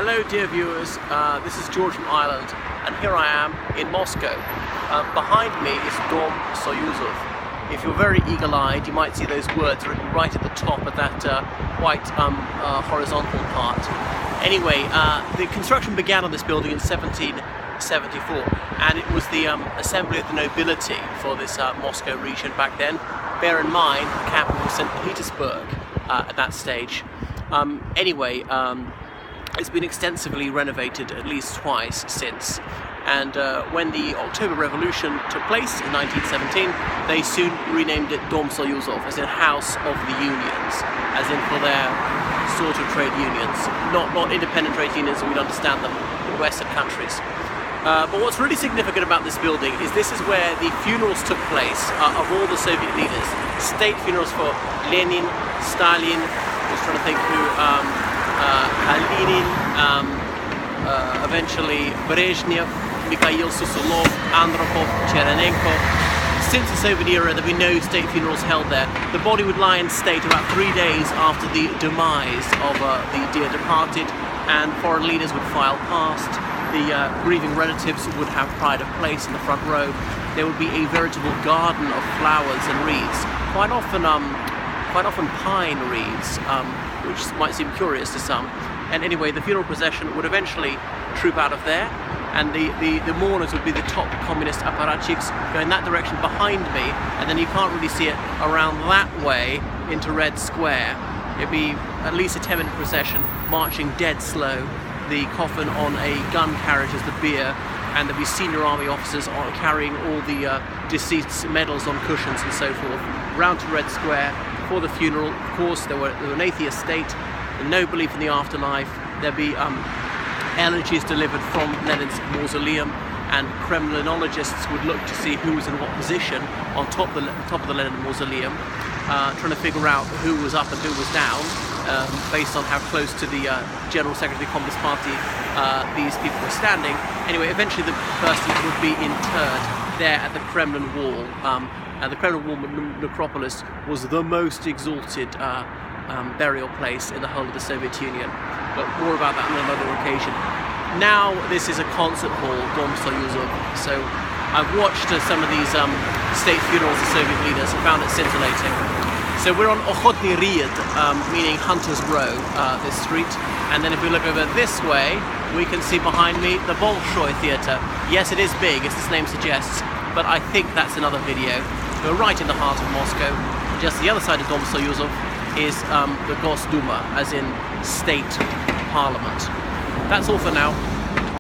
Hello dear viewers, this is George from Ireland and here I am in Moscow. Behind me is Dom Soyuzov. If you're very eagle-eyed you might see those words written right at the top of that white horizontal part. Anyway, the construction began on this building in 1774 and it was the assembly of the nobility for this Moscow region back then. Bear in mind the capital was St. Petersburg at that stage. It's been extensively renovated at least twice since, and when the October Revolution took place in 1917 they soon renamed it Dom Soyuzov, as in House of the Unions, as in for their sort of trade unions, not independent trade unions as we'd understand them in Western countries. But what's really significant about this building is this is where the funerals took place of all the Soviet leaders. State funerals for Lenin, Stalin, I was trying to think who, Kalinin, eventually Brezhnev, Mikhail Suslov, Andropov, Cherenenko. Since the Soviet era there have been no state funerals held there. The body would lie in state about 3 days after the demise of the dear departed, and foreign leaders would file past. The grieving relatives would have pride of place in the front row. There would be a veritable garden of flowers and wreaths, quite often pine wreaths, which might seem curious to some. And anyway, the funeral procession would eventually troop out of there, and the mourners would be the top communist apparatchiks going that direction behind me, and then you can't really see it around that way into Red Square. It'd be at least a 10-minute procession marching dead slow, the coffin on a gun carriage as the bier, and there'd be senior army officers carrying all the deceased's medals on cushions and so forth, round to Red Square for the funeral. Of course, there were an atheist state, no belief in the afterlife. There'd be elegies delivered from Lenin's mausoleum, and Kremlinologists would look to see who was in what position on top of the Lenin mausoleum, trying to figure out who was up and who was down, based on how close to the General Secretary of the Communist Party these people were standing. Anyway, eventually the person would be interred there at the Kremlin Wall, and the Kremlin Wall necropolis was the most exalted burial place in the whole of the Soviet Union. But more about that on another occasion. Now this is a concert hall, Dom Soyuzov, so I've watched some of these state funerals of Soviet leaders and found it scintillating. So we're on Okhotny Ryad, meaning Hunter's Row, this street, and then if we look over this way we can see behind me the Bolshoi Theatre. Yes, it is big, as its name suggests, but I think that's another video. We're right in the heart of Moscow. Just the other side of Dom Soyuzov is the Gosduma, as in state parliament. That's all for now.